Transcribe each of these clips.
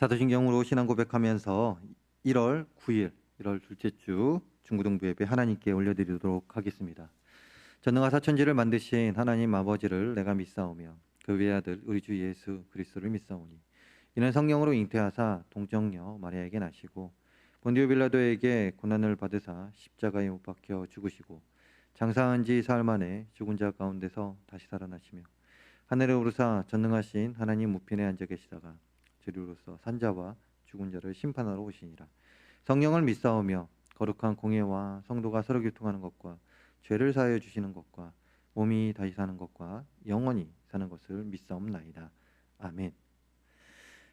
사도신경으로 신앙 고백하면서 1월 9일, 1월 둘째 주 중고등부 예배 하나님께 올려드리도록 하겠습니다. 전능하 사천지를 만드신 하나님 아버지를 내가 믿사오며 그 외아들 우리 주 예수 그리스도를 믿사오니 이는 성령으로 잉태하사 동정녀 마리아에게 나시고 본디오 빌라도에게 고난을 받으사 십자가에 못 박혀 죽으시고 장사한 지 사흘 만에 죽은 자 가운데서 다시 살아나시며 하늘에 오르사 전능하신 하나님 우편에 앉아 계시다가 저리로서 산자와 죽은 자를 심판하러 오시니라. 성령을 믿사오며 거룩한 공예와 성도가 서로 교통하는 것과 죄를 사하여 주시는 것과 몸이 다시 사는 것과 영원히 사는 것을 믿사옵나이다. 아멘.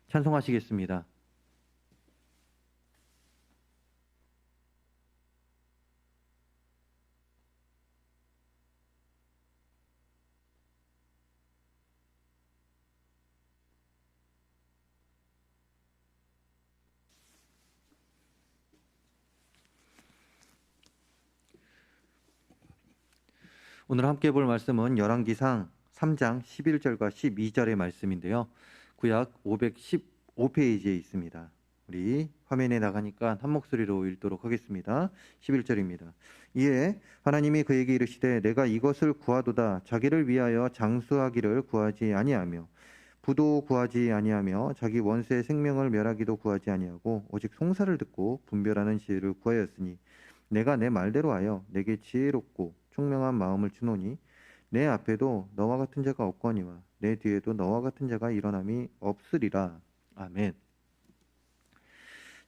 찬송하시겠습니다. 오늘 함께 볼 말씀은 열왕기상 3장 11절과 12절의 말씀인데요. 구약 515페이지에 있습니다. 우리 화면에 나가니까 한 목소리로 읽도록 하겠습니다. 11절입니다. 이에 하나님이 그에게 이르시되 내가 이것을 구하도다. 자기를 위하여 장수하기를 구하지 아니하며 부도 구하지 아니하며 자기 원수의 생명을 멸하기도 구하지 아니하고 오직 송사를 듣고 분별하는 지혜를 구하였으니 내가 내 말대로 하여 내게 지혜롭고 총명한 마음을 주노니 내 앞에도 너와 같은 자가 없거니와 내 뒤에도 너와 같은 자가 일어남이 없으리라. 아멘.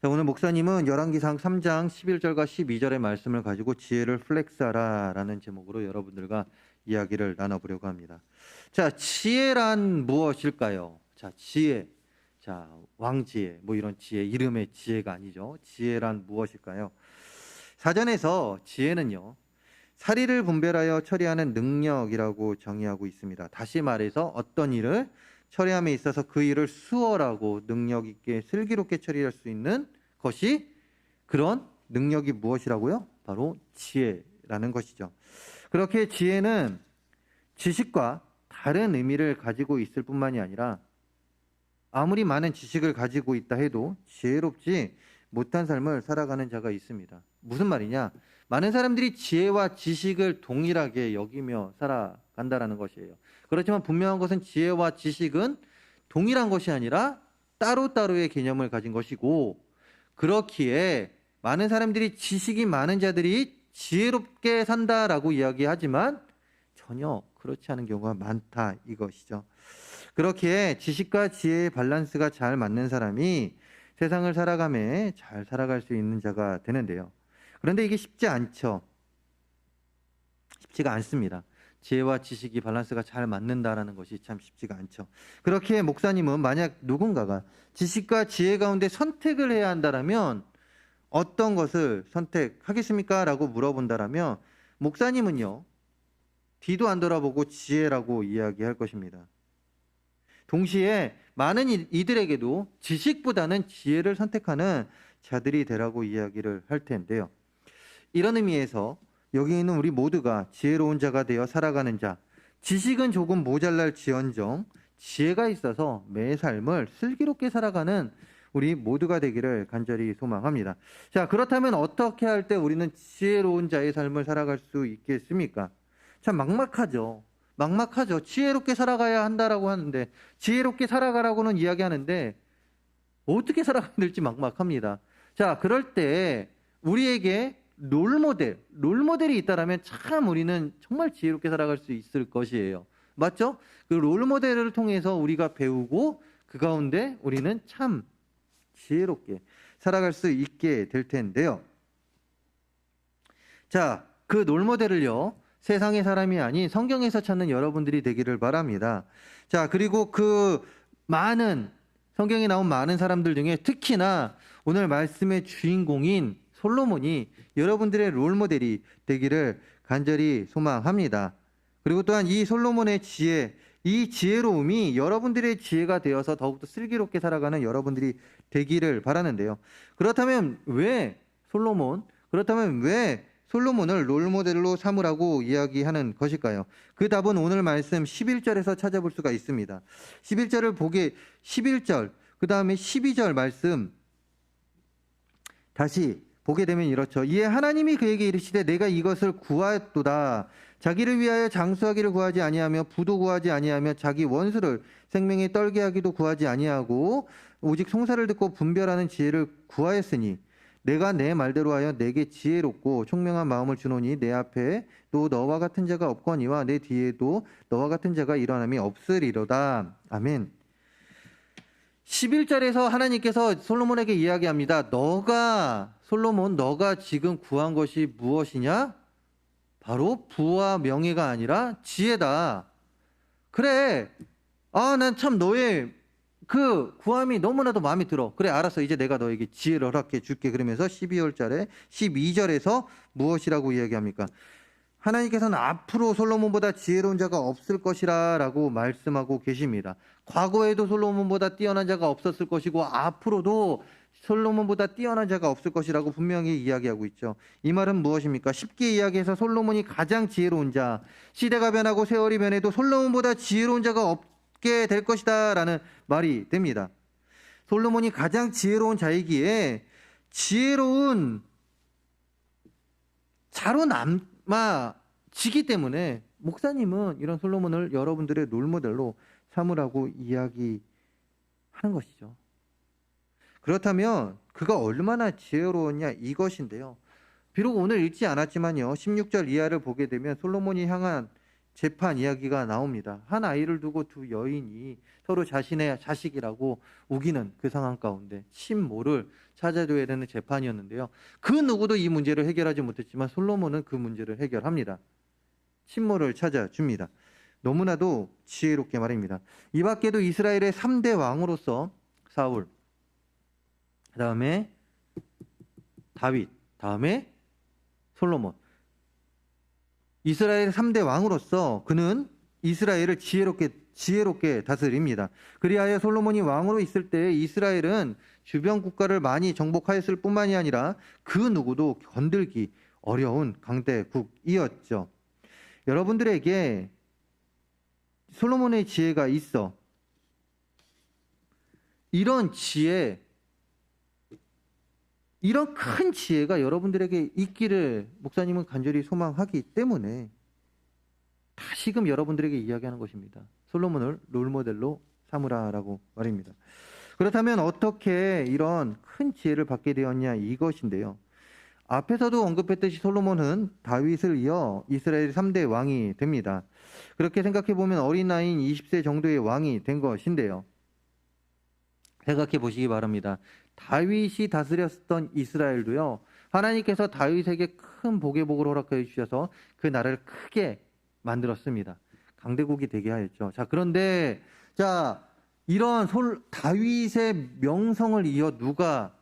자, 오늘 목사님은 열왕기상 3장 11절과 12절의 말씀을 가지고 지혜를 플렉스하라 라는 제목으로 여러분들과 이야기를 나눠보려고 합니다. 자, 지혜란 무엇일까요? 자, 지혜. 자, 왕지혜, 뭐 이런 지혜, 이름의 지혜가 아니죠. 지혜란 무엇일까요? 사전에서 지혜는요, 사리를 분별하여 처리하는 능력이라고 정의하고 있습니다. 다시 말해서 어떤 일을 처리함에 있어서 그 일을 수월하고 능력 있게 슬기롭게 처리할 수 있는 것이 그런 능력이 무엇이라고요? 바로 지혜라는 것이죠. 그렇게 지혜는 지식과 다른 의미를 가지고 있을 뿐만이 아니라 아무리 많은 지식을 가지고 있다 해도 지혜롭지 못한 삶을 살아가는 자가 있습니다. 무슨 말이냐? 많은 사람들이 지혜와 지식을 동일하게 여기며 살아간다는 것이에요. 그렇지만 분명한 것은 지혜와 지식은 동일한 것이 아니라 따로따로의 개념을 가진 것이고, 그렇기에 많은 사람들이 지식이 많은 자들이 지혜롭게 산다라고 이야기하지만 전혀 그렇지 않은 경우가 많다 이것이죠. 그렇기에 지식과 지혜의 밸런스가 잘 맞는 사람이 세상을 살아가며 잘 살아갈 수 있는 자가 되는데요. 그런데 이게 쉽지 않죠. 쉽지가 않습니다. 지혜와 지식이 밸런스가 잘 맞는다라는 것이 참 쉽지가 않죠. 그렇게 목사님은 만약 누군가가 지식과 지혜 가운데 선택을 해야 한다면 어떤 것을 선택하겠습니까? 라고 물어본다면 목사님은요, 뒤도 안 돌아보고 지혜라고 이야기할 것입니다. 동시에 많은 이들에게도 지식보다는 지혜를 선택하는 자들이 되라고 이야기를 할 텐데요. 이런 의미에서 여기 있는 우리 모두가 지혜로운 자가 되어 살아가는 자, 지식은 조금 모자랄지언정 지혜가 있어서 매 삶을 슬기롭게 살아가는 우리 모두가 되기를 간절히 소망합니다. 자, 그렇다면 어떻게 할 때 우리는 지혜로운 자의 삶을 살아갈 수 있겠습니까? 참 막막하죠. 지혜롭게 살아가야 한다라고 하는데, 지혜롭게 살아가라고는 이야기하는데 어떻게 살아가야 될지 막막합니다. 자, 그럴 때 우리에게 롤모델이 있다라면 참 우리는 정말 지혜롭게 살아갈 수 있을 것이에요. 맞죠? 그 롤모델을 통해서 우리가 배우고 그 가운데 우리는 참 지혜롭게 살아갈 수 있게 될 텐데요. 자, 그 롤모델을요, 세상의 사람이 아닌 성경에서 찾는 여러분들이 되기를 바랍니다. 자, 그리고 그 많은 성경에 나온 많은 사람들 중에 특히나 오늘 말씀의 주인공인 솔로몬이 여러분들의 롤모델이 되기를 간절히 소망합니다. 그리고 또한 이 솔로몬의 지혜, 이 지혜로움이 여러분들의 지혜가 되어서 더욱더 슬기롭게 살아가는 여러분들이 되기를 바라는데요. 그렇다면 왜 솔로몬을 롤모델로 삼으라고 이야기하는 것일까요? 그 답은 오늘 말씀 11절에서 찾아볼 수가 있습니다. 11절 그 다음에 12절 말씀 다시 보게 되면 이렇죠. 이에 하나님이 그에게 이르시되 내가 이것을 구하였도다. 자기를 위하여 장수하기를 구하지 아니하며 부도 구하지 아니하며 자기 원수를 생명에 떨게 하기도 구하지 아니하고 오직 송사를 듣고 분별하는 지혜를 구하였으니 내가 내 말대로 하여 내게 지혜롭고 총명한 마음을 주노니 내 앞에 또 너와 같은 자가 없거니와 내 뒤에도 너와 같은 자가 일어남이 없으리로다. 아멘. 11절에서 하나님께서 솔로몬에게 이야기합니다. 솔로몬 너가 지금 구한 것이 무엇이냐? 바로 부와 명예가 아니라 지혜다. 그래. 난 참 너의 그 구함이 너무나도 마음에 들어. 그래, 알았어. 이제 내가 너에게 지혜를 허락해 줄게. 그러면서 12절에서 무엇이라고 이야기합니까? 하나님께서는 앞으로 솔로몬보다 지혜로운 자가 없을 것이라 라고 말씀하고 계십니다. 과거에도 솔로몬보다 뛰어난 자가 없었을 것이고 앞으로도 솔로몬보다 뛰어난 자가 없을 것이라고 분명히 이야기하고 있죠. 이 말은 무엇입니까? 쉽게 이야기해서 솔로몬이 가장 지혜로운 자, 시대가 변하고 세월이 변해도 솔로몬보다 지혜로운 자가 없게 될 것이다 라는 말이 됩니다. 솔로몬이 가장 지혜로운 자이기에 지혜로운 자로 남아지기 때문에 목사님은 이런 솔로몬을 여러분들의 롤모델로 삼으라고 이야기하는 것이죠. 그렇다면 그가 얼마나 지혜로웠냐 이것인데요. 비록 오늘 읽지 않았지만요. 16절 이하를 보게 되면 솔로몬이 향한 재판 이야기가 나옵니다. 한 아이를 두고 두 여인이 서로 자신의 자식이라고 우기는 그 상황 가운데 친모를 찾아줘야 되는 재판이었는데요. 그 누구도 이 문제를 해결하지 못했지만 솔로몬은 그 문제를 해결합니다. 친모를 찾아줍니다. 너무나도 지혜롭게 말입니다. 이 밖에도 이스라엘의 3대 왕으로서 사울, 그 다음에 다윗, 다음에 솔로몬. 이스라엘 3대 왕으로서 그는 이스라엘을 지혜롭게 다스립니다. 그리하여 솔로몬이 왕으로 있을 때 이스라엘은 주변 국가를 많이 정복하였을 뿐만이 아니라 그 누구도 건들기 어려운 강대국이었죠. 여러분들에게 솔로몬의 지혜가 있어. 이런 큰 지혜가 여러분들에게 있기를 목사님은 간절히 소망하기 때문에 다시금 여러분들에게 이야기하는 것입니다. 솔로몬을 롤모델로 삼으라라고 말입니다. 그렇다면 어떻게 이런 큰 지혜를 받게 되었냐 이것인데요. 앞에서도 언급했듯이 솔로몬은 다윗을 이어 이스라엘 3대 왕이 됩니다. 그렇게 생각해 보면 어린 나이인 20세 정도의 왕이 된 것인데요. 생각해 보시기 바랍니다. 다윗이 다스렸던 이스라엘도요. 하나님께서 다윗에게 큰 복의 복을 허락해 주셔서 그 나라를 크게 만들었습니다. 강대국이 되게 하였죠. 그런데 이런 다윗의 명성을 이어 누가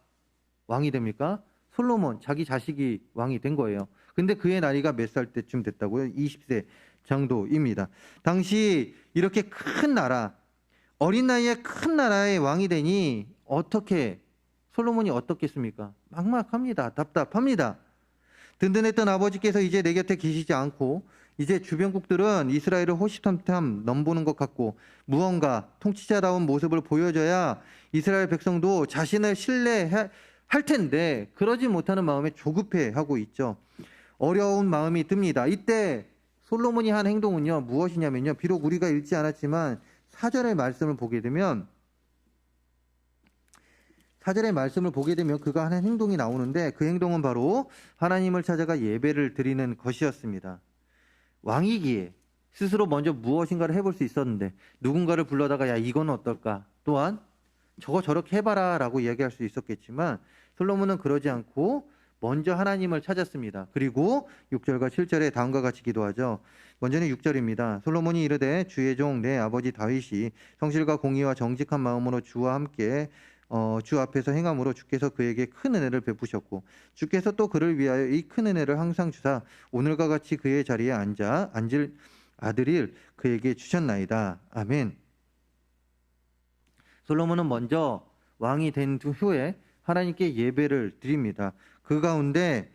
왕이 됩니까? 솔로몬, 자기 자식이 왕이 된 거예요. 근데 그의 나이가 몇 살 때쯤 됐다고요? 20세 정도입니다. 당시 이렇게 큰 나라, 어린 나이에 큰 나라의 왕이 되니 솔로몬이 어떻겠습니까? 막막합니다. 답답합니다. 든든했던 아버지께서 이제 내 곁에 계시지 않고 이제 주변국들은 이스라엘을 호시탐탐 넘보는 것 같고 무언가 통치자다운 모습을 보여줘야 이스라엘 백성도 자신을 신뢰할 텐데 그러지 못하는 마음에 조급해하고 있죠. 어려운 마음이 듭니다. 이때 솔로몬이 한 행동은요 무엇이냐면요. 비록 우리가 읽지 않았지만 사절의 말씀을 보게 되면 그가 하는 행동이 나오는데 그 행동은 바로 하나님을 찾아가 예배를 드리는 것이었습니다. 왕이기에 스스로 먼저 무엇인가를 해볼 수 있었는데 누군가를 불러다가 야 이건 어떨까? 또한 저거 저렇게 해봐라 라고 이야기할 수 있었겠지만 솔로몬은 그러지 않고 먼저 하나님을 찾았습니다. 그리고 6절과 7절에 다음과 같이 기도하죠. 먼저는 6절입니다. 솔로몬이 이르되 주의 종 내 아버지 다윗이 성실과 공의와 정직한 마음으로 주와 함께 주 앞에서 행함으로 주께서 그에게 큰 은혜를 베푸셨고 주께서 또 그를 위하여 이 큰 은혜를 항상 주사 오늘과 같이 그의 자리에 앉을 아들을 그에게 주셨나이다. 아멘. 솔로몬은 먼저 왕이 된 후에 하나님께 예배를 드립니다. 그 가운데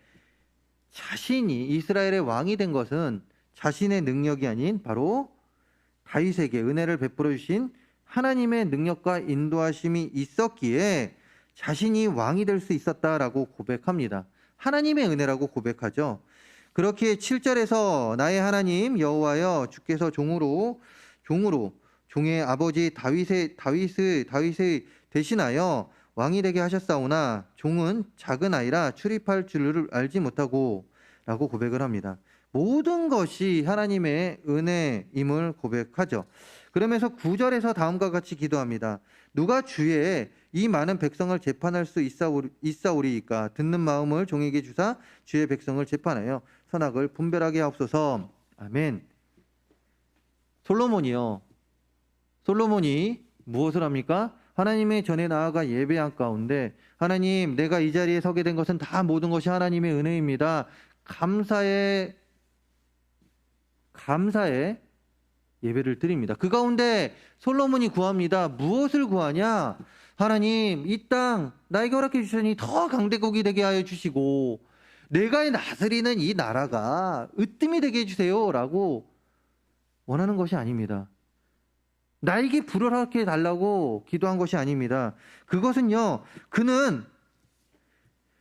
자신이 이스라엘의 왕이 된 것은 자신의 능력이 아닌 바로 다윗에게 은혜를 베풀어 주신 하나님의 능력과 인도하심이 있었기에 자신이 왕이 될 수 있었다라고 고백합니다. 하나님의 은혜라고 고백하죠. 그렇게 7절에서 나의 하나님 여호와여 주께서 종의 아버지 다윗의 대신하여 왕이 되게 하셨사오나 종은 작은 아이라 출입할 줄을 알지 못하고 라고 고백을 합니다. 모든 것이 하나님의 은혜임을 고백하죠. 그러면서 9절에서 다음과 같이 기도합니다. 누가 주의 이 많은 백성을 재판할 수 있사오리이까 듣는 마음을 종에게 주사 주의 백성을 재판하여 선악을 분별하게 하옵소서. 아멘. 솔로몬이 무엇을 합니까? 하나님의 전에 나아가 예배한 가운데 하나님 내가 이 자리에 서게 된 것은 다 모든 것이 하나님의 은혜입니다. 감사의 예배를 드립니다. 그 가운데 솔로몬이 구합니다. 무엇을 구하냐? 하나님 이 땅 나에게 허락해 주시니 더 강대국이 되게 하여 주시고 내가 다스리는 이 나라가 으뜸이 되게 해주세요 라고 원하는 것이 아닙니다. 나에게 불을 허락해 달라고 기도한 것이 아닙니다. 그것은요,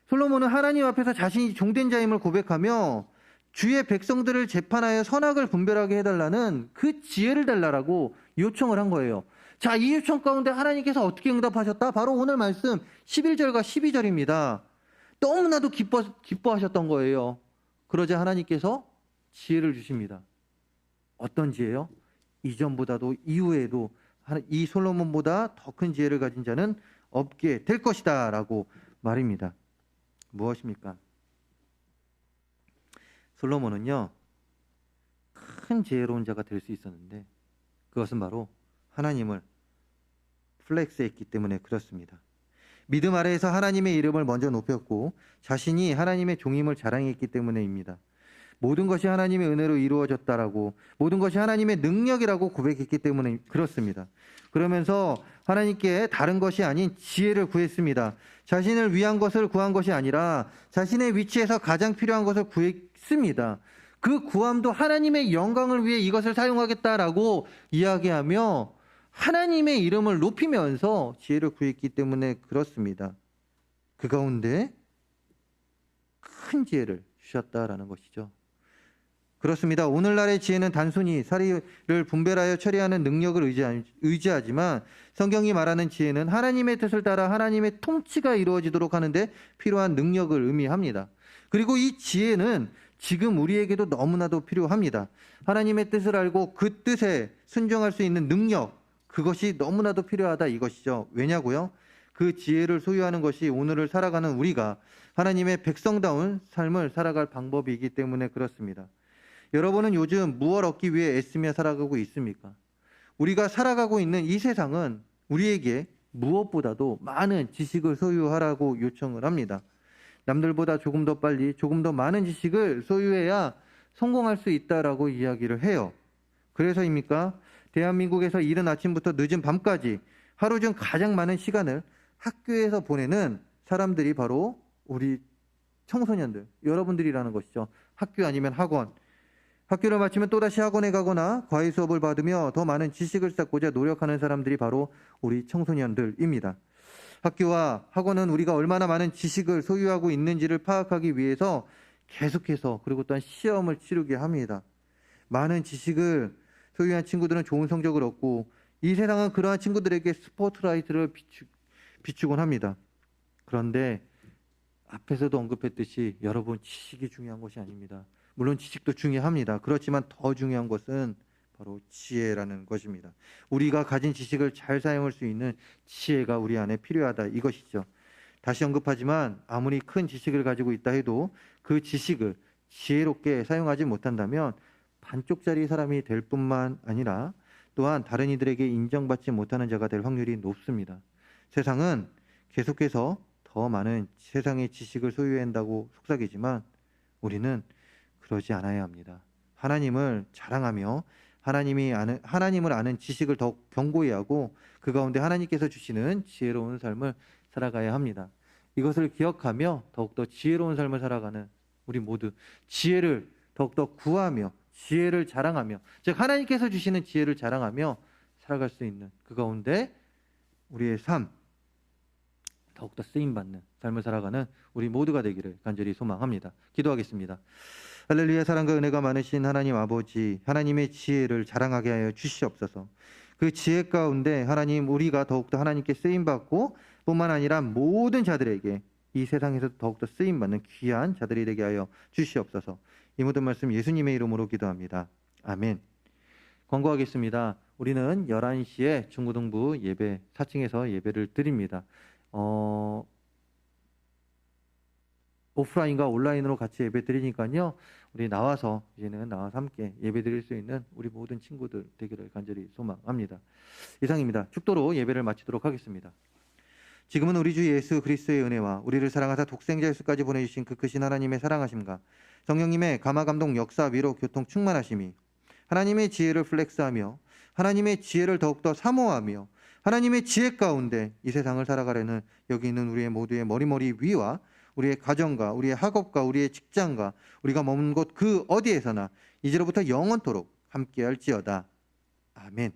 솔로몬은 하나님 앞에서 자신이 종된 자임을 고백하며 주의 백성들을 재판하여 선악을 분별하게 해달라는 그 지혜를 달라고 요청을 한 거예요. 자, 이 요청 가운데 하나님께서 어떻게 응답하셨다? 바로 오늘 말씀 11절과 12절입니다. 너무나도 기뻐하셨던 거예요. 그러자 하나님께서 지혜를 주십니다. 어떤 지혜요? 이전보다도 이후에도 이 솔로몬보다 더 큰 지혜를 가진 자는 없게 될 것이다 라고 말입니다. 무엇입니까? 솔로몬은요, 큰 지혜로운 자가 될 수 있었는데 그것은 바로 하나님을 플렉스했기 때문에 그렇습니다. 믿음 아래에서 하나님의 이름을 먼저 높였고 자신이 하나님의 종임을 자랑했기 때문에입니다. 모든 것이 하나님의 은혜로 이루어졌다라고, 모든 것이 하나님의 능력이라고 고백했기 때문에 그렇습니다. 그러면서 하나님께 다른 것이 아닌 지혜를 구했습니다. 자신을 위한 것을 구한 것이 아니라 자신의 위치에서 가장 필요한 것을 구했습니다. 그 구함도 하나님의 영광을 위해 이것을 사용하겠다라고 이야기하며 하나님의 이름을 높이면서 지혜를 구했기 때문에 그렇습니다. 그 가운데 큰 지혜를 주셨다라는 것이죠. 그렇습니다. 오늘날의 지혜는 단순히 사리를 분별하여 처리하는 능력을 의지하지만 성경이 말하는 지혜는 하나님의 뜻을 따라 하나님의 통치가 이루어지도록 하는데 필요한 능력을 의미합니다. 그리고 이 지혜는 지금 우리에게도 너무나도 필요합니다. 하나님의 뜻을 알고 그 뜻에 순종할 수 있는 능력, 그것이 너무나도 필요하다 이것이죠. 왜냐고요? 그 지혜를 소유하는 것이 오늘을 살아가는 우리가 하나님의 백성다운 삶을 살아갈 방법이기 때문에 그렇습니다. 여러분은 요즘 무엇을 얻기 위해 애쓰며 살아가고 있습니까? 우리가 살아가고 있는 이 세상은 우리에게 무엇보다도 많은 지식을 소유하라고 요청을 합니다. 남들보다 조금 더 빨리, 조금 더 많은 지식을 소유해야 성공할 수 있다라고 이야기를 해요. 그래서입니까? 대한민국에서 이른 아침부터 늦은 밤까지 하루 중 가장 많은 시간을 학교에서 보내는 사람들이 바로 우리 청소년들, 여러분들이라는 것이죠. 학교 아니면 학원. 학교를 마치면 또다시 학원에 가거나 과외 수업을 받으며 더 많은 지식을 쌓고자 노력하는 사람들이 바로 우리 청소년들입니다. 학교와 학원은 우리가 얼마나 많은 지식을 소유하고 있는지를 파악하기 위해서 계속해서 그리고 또한 시험을 치르게 합니다. 많은 지식을 소유한 친구들은 좋은 성적을 얻고 이 세상은 그러한 친구들에게 스포트라이트를 비추곤 합니다. 그런데 앞에서도 언급했듯이 여러분, 지식이 중요한 것이 아닙니다. 물론 지식도 중요합니다. 그렇지만 더 중요한 것은 바로 지혜라는 것입니다. 우리가 가진 지식을 잘 사용할 수 있는 지혜가 우리 안에 필요하다 이것이죠. 다시 언급하지만 아무리 큰 지식을 가지고 있다 해도 그 지식을 지혜롭게 사용하지 못한다면 반쪽짜리 사람이 될 뿐만 아니라 또한 다른 이들에게 인정받지 못하는 자가 될 확률이 높습니다. 세상은 계속해서 더 많은 세상의 지식을 소유해야 한다고 속삭이지만 우리는 그러지 않아야 합니다. 하나님을 자랑하며 하나님을 아는 지식을 더욱 견고히 하고 그 가운데 하나님께서 주시는 지혜로운 삶을 살아가야 합니다. 이것을 기억하며 더욱더 지혜로운 삶을 살아가는 우리 모두, 지혜를 더욱더 구하며 지혜를 자랑하며, 즉 하나님께서 주시는 지혜를 자랑하며 살아갈 수 있는 그 가운데 우리의 삶 더욱더 쓰임받는 삶을 살아가는 우리 모두가 되기를 간절히 소망합니다. 기도하겠습니다. 할렐루야. 사랑과 은혜가 많으신 하나님 아버지, 하나님의 지혜를 자랑하게 하여 주시옵소서. 그 지혜 가운데 하나님, 우리가 더욱더 하나님께 쓰임받고 뿐만 아니라 모든 자들에게 이 세상에서 더욱더 쓰임받는 귀한 자들이 되게 하여 주시옵소서. 이 모든 말씀 예수님의 이름으로 기도합니다. 아멘. 권고하겠습니다. 우리는 11시에 중고등부 예배 4층에서 예배를 드립니다. 오프라인과 온라인으로 같이 예배 드리니까요. 우리 나와서 이제는 나와서 함께 예배 드릴 수 있는 우리 모든 친구들 되기를 간절히 소망합니다. 이상입니다. 축도로 예배를 마치도록 하겠습니다. 지금은 우리 주 예수 그리스도의 은혜와 우리를 사랑하사 독생자 예수까지 보내주신 그 크신 하나님의 사랑하심과 성령님의 감화 감동 역사 위로 교통 충만하심이 하나님의 지혜를 플렉스하며 하나님의 지혜를 더욱더 사모하며 하나님의 지혜 가운데 이 세상을 살아가려는 여기 있는 우리의 모두의 머리머리 위와 우리의 가정과 우리의 학업과 우리의 직장과 우리가 머문 곳 그 어디에서나 이제로부터 영원토록 함께할지어다. 아멘.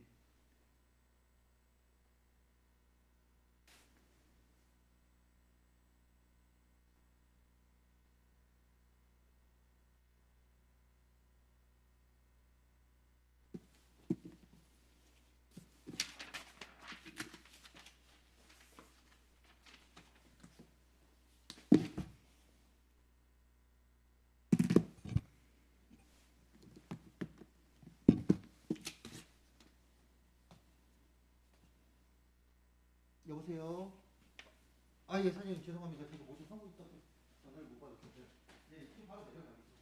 여보세요. 예, 사장님 죄송합니다. 제가 모두 하고 있다고 전화를 못 받았어요. 네, 지금 바로 내려가겠습니다.